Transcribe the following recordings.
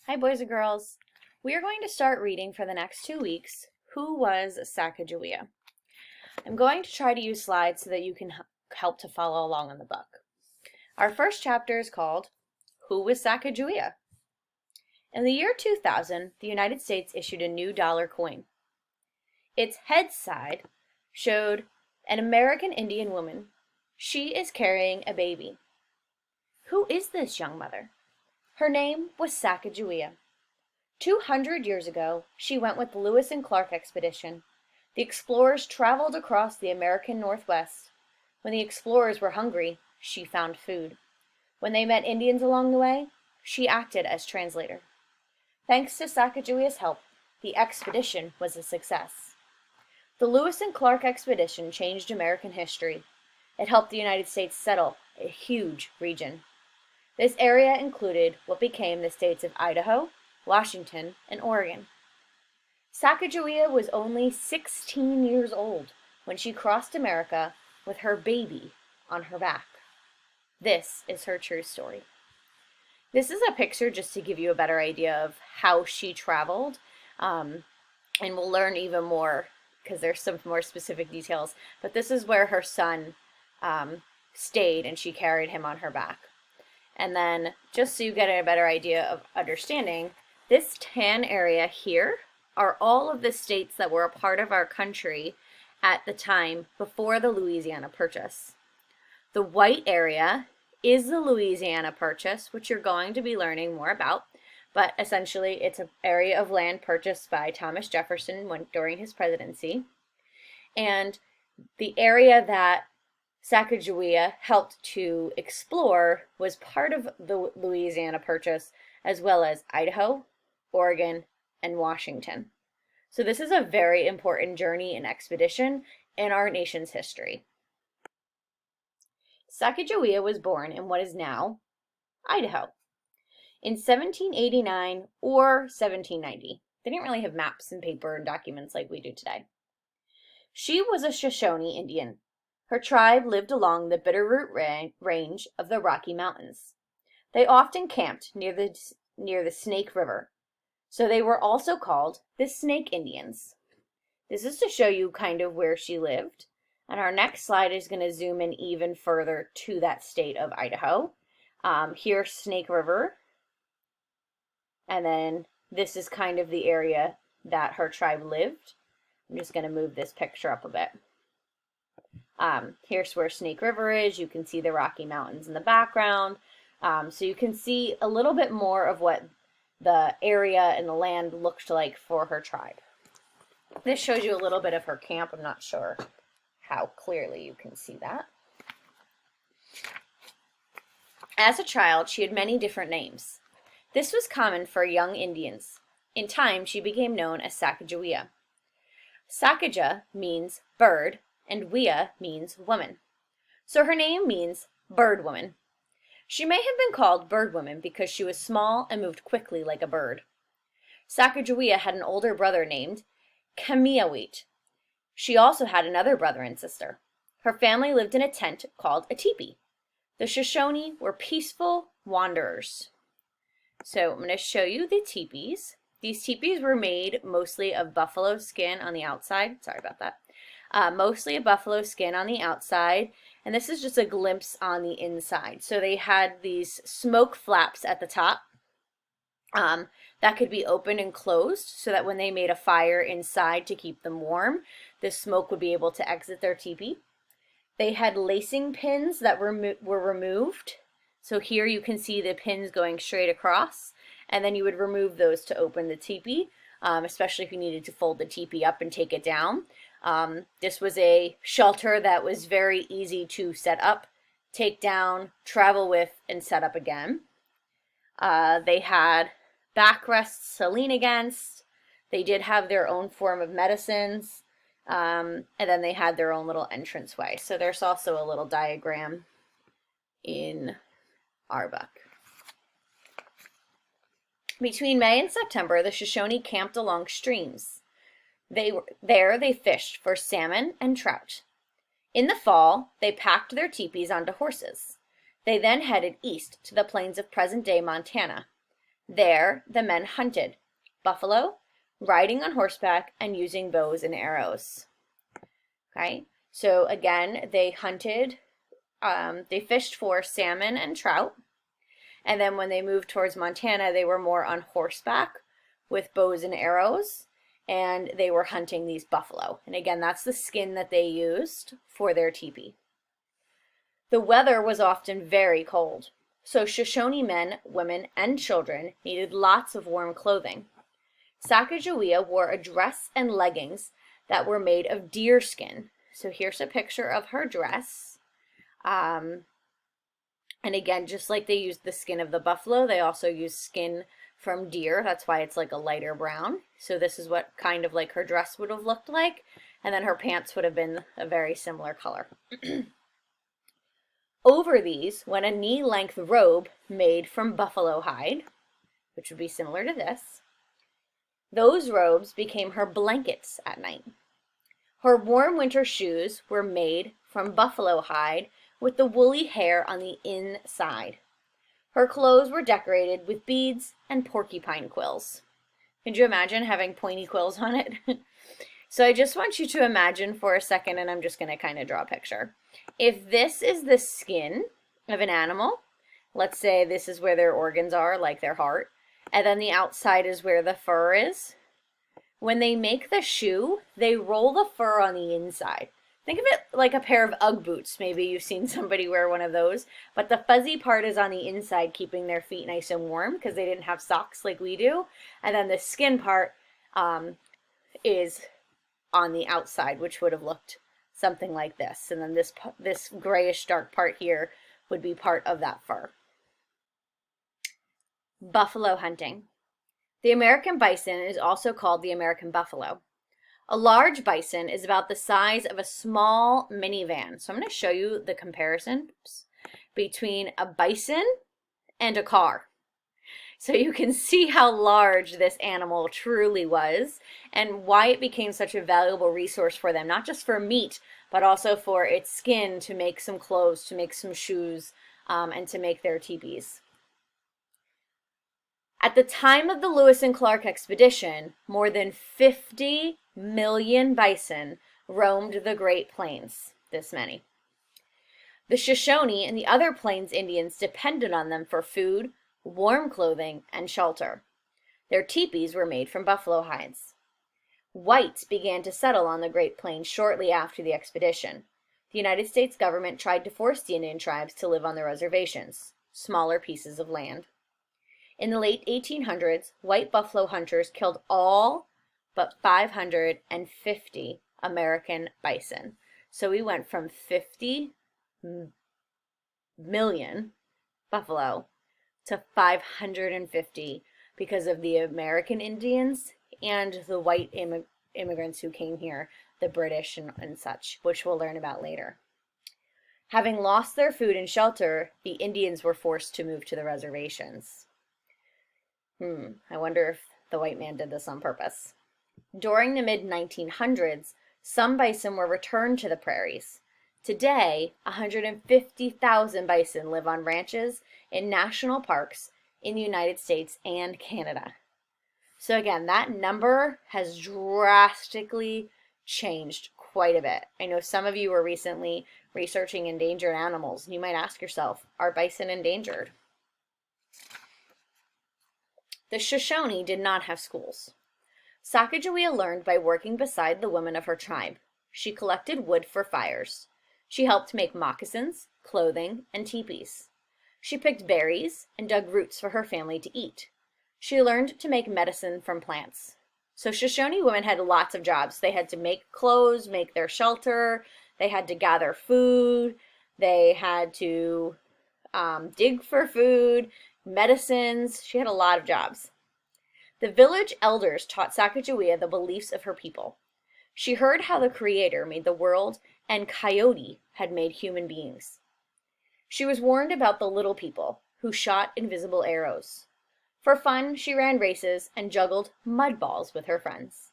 Hi, boys and girls. We are going to start reading for the next 2 weeks, Who Was Sacagawea? I'm going to try to use slides so that you can help to follow along in the book. Our first chapter is called, Who Was Sacagawea? In the year 2000, the United States issued a new dollar coin. Its head side showed an American Indian woman. She is carrying a baby. Who is this young mother? Her name was Sacagawea. 200 years ago, she went with the Lewis and Clark expedition. The explorers traveled across the American Northwest. When the explorers were hungry, she found food. When they met Indians along the way, she acted as translator. Thanks to Sacagawea's help, the expedition was a success. The Lewis and Clark expedition changed American history. It helped the United States settle a huge region. This area included what became the states of Idaho, Washington, and Oregon. Sacagawea was only 16 years old when she crossed America with her baby on her back. This is her true story. This is a picture just to give you a better idea of how she traveled, and we'll learn even more because there's some more specific details, but this is where her son stayed and she carried him on her back. And then, just so you get a better idea of understanding, this tan area here are all of the states that were a part of our country at the time before the Louisiana Purchase. The white area is the Louisiana Purchase, which you're going to be learning more about, but essentially it's an area of land purchased by Thomas Jefferson during his presidency. And the area that Sacagawea helped to explore was part of the Louisiana Purchase, as well as Idaho, Oregon, and Washington. So this is a very important journey and expedition in our nation's history. Sacagawea was born in what is now Idaho in 1789 or 1790. They didn't really have maps and paper and documents like we do today. She was a Shoshone Indian. Her tribe lived along the Bitterroot Range of the Rocky Mountains. They often camped near the Snake River, so they were also called the Snake Indians. This is to show you kind of where she lived, and our next slide is going to zoom in even further to that state of Idaho. Here's Snake River, and then this is kind of the area that her tribe lived. I'm just going to move this picture up a bit. Here's where Snake River is. You can see the Rocky Mountains in the background. So you can see a little bit more of what the area and the land looked like for her tribe. This shows you a little bit of her camp. I'm not sure how clearly you can see that. As a child, she had many different names. This was common for young Indians. In time, she became known as Sacagawea. Sacagawea means bird, and Wea means woman. So her name means bird woman. She may have been called bird woman because she was small and moved quickly like a bird. Sacagawea had an older brother named Kameawit. She also had another brother and sister. Her family lived in a tent called a teepee. The Shoshone were peaceful wanderers. So I'm going to show you the teepees. These teepees were made mostly of buffalo skin on the outside. Sorry about that. Mostly a buffalo skin on the outside, and this is just a glimpse on the inside. So they had these smoke flaps at the top that could be opened and closed so that when they made a fire inside to keep them warm, the smoke would be able to exit their teepee. They had lacing pins that were removed. So here you can see the pins going straight across, and then you would remove those to open the teepee, especially if you needed to fold the teepee up and take it down. This was a shelter that was very easy to set up, take down, travel with, and set up again. They had backrests to lean against. They did have their own form of medicines, and then they had their own little entranceway. So there's also a little diagram in our book. Between May and September, the Shoshone camped along streams. They fished for salmon and trout. In the fall, they packed their teepees onto horses. They then headed east to the plains of present-day Montana. There, the men hunted buffalo, riding on horseback, and using bows and arrows. Okay, so again, they hunted, they fished for salmon and trout. And then when they moved towards Montana, they were more on horseback with bows and arrows, and they were hunting these buffalo. And again, that's the skin that they used for their teepee. The weather was often very cold, so Shoshone men, women, and children needed lots of warm clothing. Sacagawea wore a dress and leggings that were made of deer skin. So here's a picture of her dress. And again, just like they used the skin of the buffalo, they also used skin from deer. That's why it's like a lighter brown. So this is what kind of like her dress would have looked like. And then her pants would have been a very similar color. Over these went a knee-length robe made from buffalo hide, which would be similar to this. Those robes became her blankets at night. Her warm winter shoes were made from buffalo hide with the woolly hair on the inside. Her clothes were decorated with beads and porcupine quills. Could you imagine having pointy quills on it? So I just want you to imagine for a second, and I'm just going to kind of draw a picture. If this is the skin of an animal, let's say this is where their organs are, like their heart, and then the outside is where the fur is. When they make the shoe, they roll the fur on the inside. Think of it like a pair of Ugg boots. Maybe you've seen somebody wear one of those, but the fuzzy part is on the inside, keeping their feet nice and warm because they didn't have socks like we do. And then the skin part is on the outside, which would have looked something like this. And then this grayish dark part here would be part of that fur. Buffalo hunting. The American bison is also called the American buffalo. A large bison is about the size of a small minivan. So I'm going to show you the comparison between a bison and a car. So you can see how large this animal truly was and why it became such a valuable resource for them, not just for meat, but also for its skin to make some clothes, to make some shoes, and to make their teepees. At the time of the Lewis and Clark expedition, more than 50 million bison roamed the Great Plains, this many. The Shoshone and the other Plains Indians depended on them for food, warm clothing, and shelter. Their teepees were made from buffalo hides. Whites began to settle on the Great Plains shortly after the expedition. The United States government tried to force the Indian tribes to live on their reservations, smaller pieces of land. In the late 1800s, white buffalo hunters killed all but 550 American bison. So we went from 50 million buffalo to 550 because of the American Indians and the white immigrants who came here, the British and such, which we'll learn about later. Having lost their food and shelter, the Indians were forced to move to the reservations. I wonder if the white man did this on purpose. During the mid-1900s, some bison were returned to the prairies. Today, 150,000 bison live on ranches in national parks in the United States and Canada. So again, that number has drastically changed quite a bit. I know some of you were recently researching endangered animals, and you might ask yourself, are bison endangered? The Shoshone did not have schools. Sacagawea learned by working beside the women of her tribe. She collected wood for fires. She helped make moccasins, clothing, and teepees. She picked berries and dug roots for her family to eat. She learned to make medicine from plants. So Shoshone women had lots of jobs. They had to make clothes, make their shelter. They had to gather food. They had to dig for food, medicines. She had a lot of jobs. The village elders taught Sacagawea the beliefs of her people. She heard how the Creator made the world and Coyote had made human beings. She was warned about the little people who shot invisible arrows. For fun, she ran races and juggled mud balls with her friends.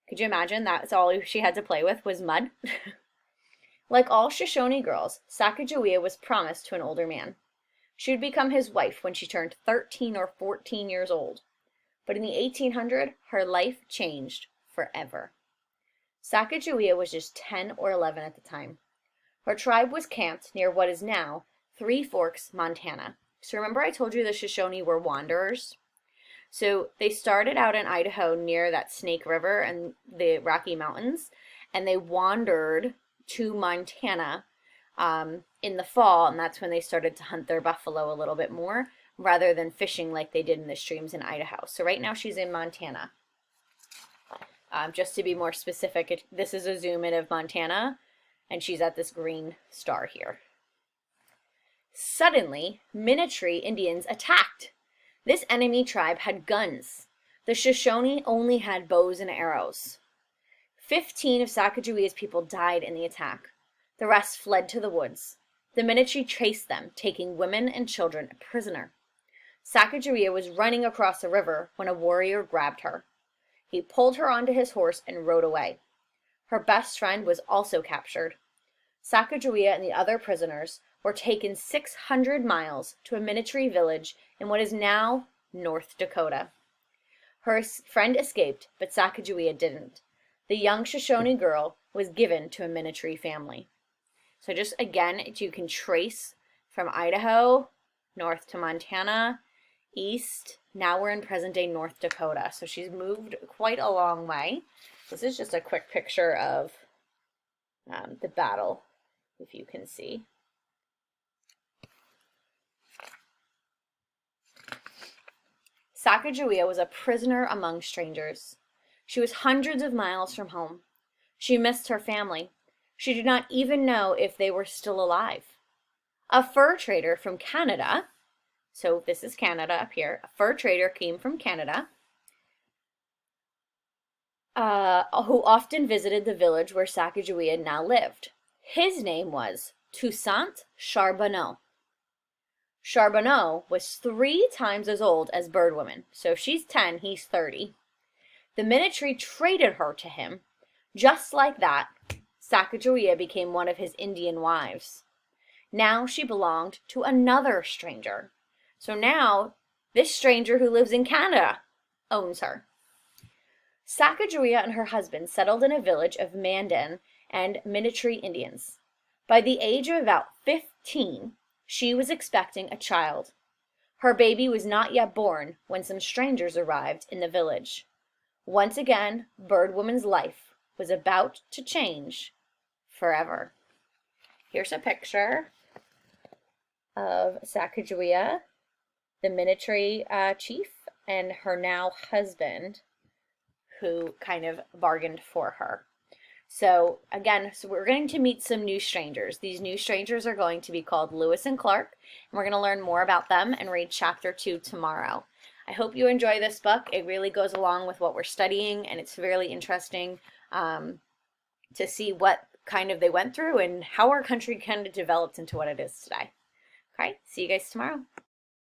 Could you imagine that's all she had to play with was mud? Like all Shoshone girls, Sacagawea was promised to an older man. She would become his wife when she turned 13 or 14 years old. But in the 1800s, her life changed forever. Sacagawea was just 10 or 11 at the time. Her tribe was camped near what is now Three Forks, Montana. So remember I told you the Shoshone were wanderers? So they started out in Idaho near that Snake River and the Rocky Mountains, and they wandered to Montana in the fall, and that's when they started to hunt their buffalo a little bit more, rather than fishing like they did in the streams in Idaho. So right now she's in Montana. Just to be more specific, this is a zoom in of Montana, and she's at this green star here. Suddenly, Minnetree Indians attacked. This enemy tribe had guns. The Shoshone only had bows and arrows. 15 of Sacagawea's people died in the attack. The rest fled to the woods. The Minnetree chased them, taking women and children prisoner. Sacagawea was running across the river when a warrior grabbed her. He pulled her onto his horse and rode away. Her best friend was also captured. Sacagawea and the other prisoners were taken 600 miles to a Minnetree village in what is now North Dakota. Her friend escaped, but Sacagawea didn't. The young Shoshone girl was given to a Minnetree family. So just again, you can trace from Idaho, north to Montana, east. Now we're in present-day North Dakota. So she's moved quite a long way. This is just a quick picture of the battle, if you can see. Sacagawea was a prisoner among strangers. She was hundreds of miles from home. She missed her family. She did not even know if they were still alive. A fur trader from Canada, so this is Canada up here, a fur trader came from Canada, who often visited the village where Sacagawea now lived. His name was Toussaint Charbonneau. Charbonneau was 3 times as old as Birdwoman, so if she's 10, he's 30. The Minnetree traded her to him. Just like that, Sacagawea became one of his Indian wives. Now she belonged to another stranger. So now, this stranger who lives in Canada owns her. Sacagawea and her husband settled in a village of Mandan and Minnetree Indians. By the age of about 15, she was expecting a child. Her baby was not yet born when some strangers arrived in the village. Once again, Birdwoman's life was about to change forever. Here's a picture of Sacagawea, the Minnetree chief, and her now husband, who kind of bargained for her. So again, we're going to meet some new strangers. These new strangers are going to be called Lewis and Clark, and we're going to learn more about them and read chapter 2 tomorrow. I hope you enjoy this book. It really goes along with what we're studying, and it's really interesting to see what kind of they went through and how our country kind of developed into what it is today. Okay, see you guys tomorrow.